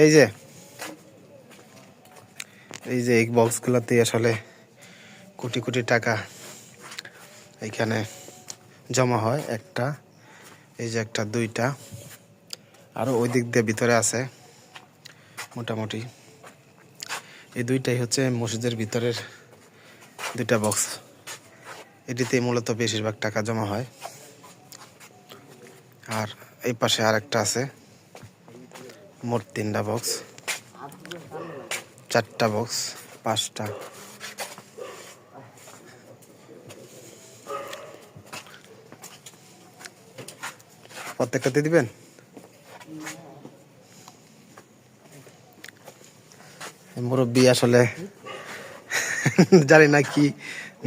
এই যে এই বক্সগুলোতে আসলে কোটি কোটি টাকা এখানে জমা হয়। একটা, এই যে একটা, দুইটা, আরও ওই দিক দিয়ে ভিতরে আছে। মোটামুটি এই দুইটাই হচ্ছে মসজিদের ভিতরের দুইটা বক্স। এটিতে মূলত বেশিরভাগ টাকা জমা হয়। আর এই পাশে আরেকটা আছে, মোট 3টা বক্স, 4টা বক্স, 5টা। প্রত্যেকটাতে দিবেন? মুরব্বী আসলে জানি না কি